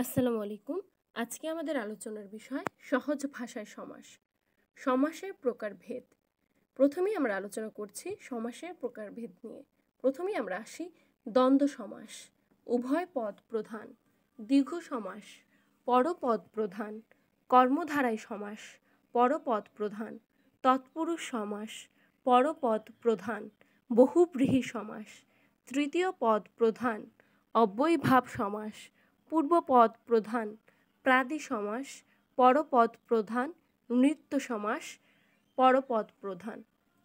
আসসালামু আলাইকুম। আজকে আমাদের আলোচনার বিষয় সহজ ভাষায় সমাস। সমাসের প্রকারভেদ। প্রথমেই আমরা আলোচনা করছি সমাসের প্রকারভেদ নিয়ে। প্রথমেই আমরা আসি দ্বন্দ্ব সমাস, উভয় পদ প্রধান, দীর্ঘ সমাস, পরপদ প্রধান, কর্মধারায় সমাস, পরপদ প্রধান, তৎপুরুষ সমাস, পরপদ প্রধান, বহুব্রীহি সমাস, তৃতীয় পদ প্রধান, অব্যয়ীভাব সমাস, পূর্বপদ প্রধান, প্রাদি সমাস, পরপদ প্রধান, নৃত্য সমাস, পরপদ প্রধান।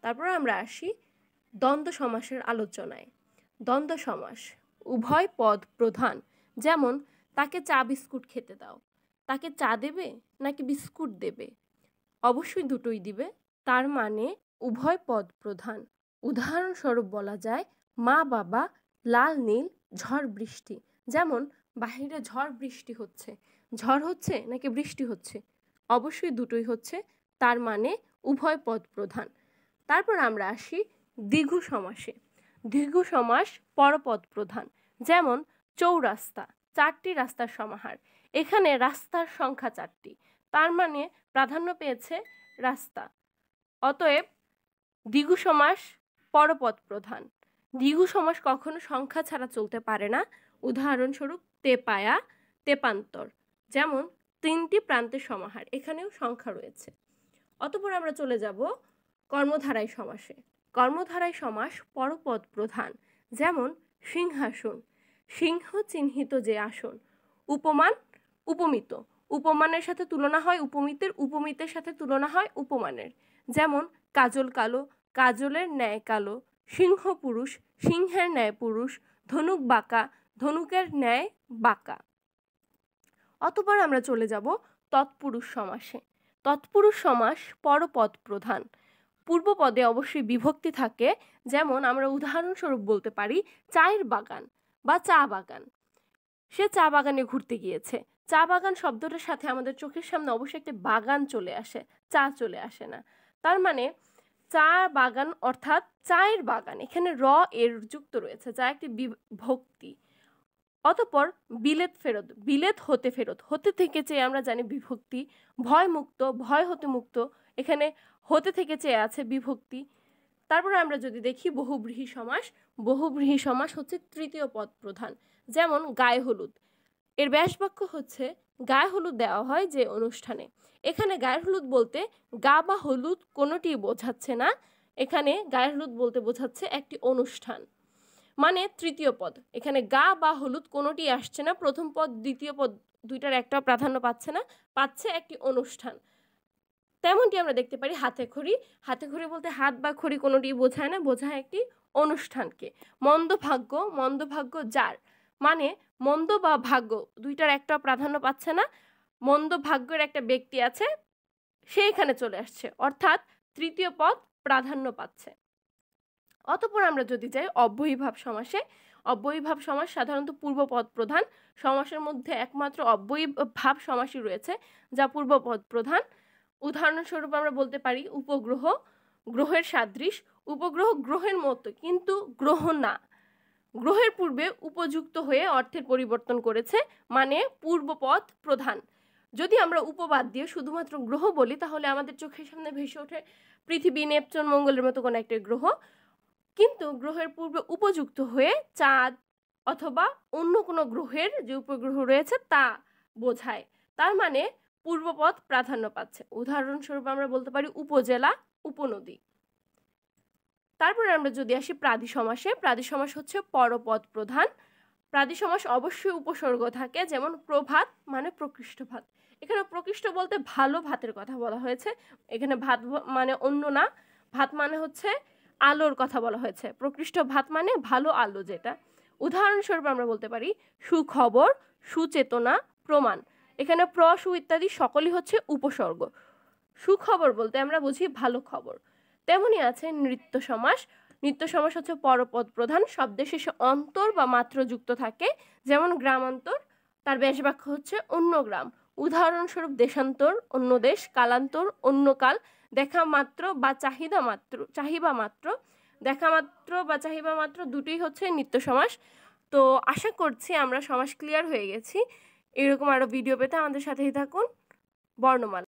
তারপর আমরা আসি দ্বন্দ্ব সমাসের আলোচনায়। দ্বন্দ্ব সমাস, উভয় পদ প্রধান, যেমন তাকে চা বিস্কুট খেতে দাও। তাকে চা দেবে নাকি বিস্কুট দেবে? অবশ্যই দুটোই দিবে, তার মানে উভয় পদ প্রধান। উদাহরণস্বরূপ বলা যায় মা বাবা, লাল নীল, ঝড় বৃষ্টি। যেমন বাহিরে ঝড় বৃষ্টি হচ্ছে, ঝড় হচ্ছে নাকি বৃষ্টি হচ্ছে? অবশ্যই দুটোই হচ্ছে, তার মানে উভয় পদ প্রধান। তারপর আমরা আসি দ্বিগু সমাসে। দ্বিগু সমাস পরপদ প্রধান, যেমন চৌরাস্তা, চারটি রাস্তার সমাহার। এখানে রাস্তার সংখ্যা চারটি, তার মানে প্রাধান্য পেয়েছে রাস্তা। অতএব দ্বিগু সমাস পরপদ প্রধান। দ্বিগু সমাস কখনো সংখ্যা ছাড়া চলতে পারে না। উদাহরণস্বরূপ তেপায়া, তেপান্তর। যেমন তিনটি প্রান্তের সমাহার, এখানেও সংখ্যা রয়েছে। অতঃপর আমরা চলে যাব কর্মধারায় সমাসে। কর্মধারায় সমাস পরপদ প্রধান, যেমন সিংহাসন, সিংহ চিহ্নিত যে আসন। উপমান, উপমিত, উপমানের সাথে তুলনা হয় উপমিতের, উপমিতের সাথে তুলনা হয় উপমানের। যেমন কাজল কালো, কাজলের ন্যায় কালো। সিংহ পুরুষ, সিংহের ন্যায় পুরুষ। ধনুক বাঁকা, ধনুকের ন্যায় বাঁকা। অতঃপর আমরা চলে যাব তৎপুরুষ সমাসে। তৎপুরুষ সমাস পরপদ প্রধান। পূর্বপদে অবশ্যই বিভক্তি থাকে, যেমন আমরা উদাহরণস্বরূপ বলতে পারি চায়ের বাগান বা চা বাগান। সে চা বাগানে ঘুরতে গিয়েছে। চা বাগান শব্দটার সাথে আমাদের চোখের সামনে অবশ্যই একটা বাগান চলে আসে, চা চলে আসে না। তার মানে চা বাগান অর্থাৎ চায়ের বাগান, এখানে র এর যুক্ত রয়েছে, যা একটি বিভক্তি। অতঃপর বিলেত ফেরত, বিলেত হতে ফেরত, হতে থেকে চেয়ে আমরা জানি বিভক্তি। ভয় মুক্ত, ভয় হতে মুক্ত, এখানে হতে থেকে চেয়ে আছে বিভক্তি। তারপরে আমরা যদি দেখি বহুব্রীহি সমাস। বহুব্রীহি সমাস হচ্ছে তৃতীয় পদ প্রধান, যেমন গায়ে হলুদ। এর ব্যাস বাক্য হচ্ছে গায়ে হলুদ দেওয়া হয় যে অনুষ্ঠানে। এখানে গায়ে হলুদ বলতে গা বা হলুদ কোনোটি বোঝাচ্ছে না, এখানে গায়ে হলুদ বলতে বোঝাচ্ছে একটি অনুষ্ঠান, মানে তৃতীয় পদ। এখানে গা বা হলুদ কোনোটি আসছে না, প্রথম পদ দ্বিতীয় পদ দুইটার একটা প্রাধান্য পাচ্ছে না, পাচ্ছে একটি অনুষ্ঠান। তেমনটি আমরা দেখতে পারি হাতে খড়ি। হাতে খড়ি বলতে হাত বা খড়ি কোনোটি বোঝায় না, বোঝায় একটি অনুষ্ঠানকে। মন্দভাগ্য, মন্দভাগ্য যার, মানে মন্দ বা ভাগ্য দুইটার একটা প্রাধান্য পাচ্ছে না, মন্দ ভাগ্যের একটা ব্যক্তি আছে, সে এখানে চলে আসছে, অর্থাৎ তৃতীয় পদ প্রাধান্য পাচ্ছে। অতঃপর আমরা যদি যাই অব্যয়ীভাব সমাসে। অব্যয়ীভাব সমাস সাধারণত পূর্বপদ প্রধান। সমাসের মধ্যে একমাত্র অব্যয়ীভাব সমাসই রয়েছে যা পূর্বপদ প্রধান। উদাহরণস্বরূপ আমরা বলতে পারি উপগ্রহ, গ্রহের সাদৃশ। উপগ্রহ গ্রহের মতো কিন্তু গ্রহ না, গ্রহের পূর্বে উপযুক্ত হয়ে অর্থের পরিবর্তন করেছে, মানে পূর্বপদ প্রধান। যদি আমরা উপবাদ দিয়ে শুধুমাত্র গ্রহ বলি তাহলে আমাদের চোখের সামনে ভেসে ওঠে পৃথিবী, নেপচুন, মঙ্গলের মতো কোনো একটা গ্রহ, কিন্তু গ্রহের পূর্বে উপযুক্ত হয়ে চাঁদ অথবা অন্য কোনো গ্রহের যে উপগ্রহ রয়েছে তা বোঝায়, তার মানে পূর্বপদ প্রাধান্য পাচ্ছে। উদাহরণস্বরূপ আমরা বলতে পারি উপজেলা, উপনদী। তারপরে আমরা যদি আসি প্রাদি সমাসে। প্রাদি সমাস হচ্ছে পরপদ প্রধান। প্রাদি সমাস অবশ্যই উপসর্গ থাকে, যেমন প্রভাত মানে প্রকৃষ্ট ভাত। এখানে প্রকৃষ্ট বলতে ভালো ভাতের কথা বলা হয়েছে, এখানে ভাত মানে অন্য না, ভাত মানে হচ্ছে আলোর কথা বলা হয়েছে। প্রকৃষ্ট ভাত মানে ভালো আলো যেটা। উদাহরণস্বরূপ আমরা বলতে পারি সুখবর, সুচেতনা, প্রমাণ। এখানে প্র, সু ইত্যাদি সকলই হচ্ছে উপসর্গ। সুখবর বলতে আমরা বুঝি ভালো খবর। তেমনি আছে নৃত্য সমাস। নৃত্য সমাস হচ্ছে পরপদ প্রধান, শব্দের শেষে অন্তর বা মাত্র যুক্ত থাকে, যেমন গ্রামান্তর, তার ব্যাস বাক্য হচ্ছে অন্য গ্রাম। উদাহরণস্বরূপ দেশান্তর, অন্য দেশ, কালান্তর, অন্য কাল। দেখা মাত্র বা চাহিদা মাত্র, চাহিবা মাত্র। দেখা মাত্র বা চাহিবা মাত্র দুটোই হচ্ছে নিত্য সমাস। তো আশা করছি আমরা সমাস ক্লিয়ার হয়ে গেছি। এরকম আরও ভিডিও পেতে আমাদের সাথেই থাকুন। বর্ণমালা।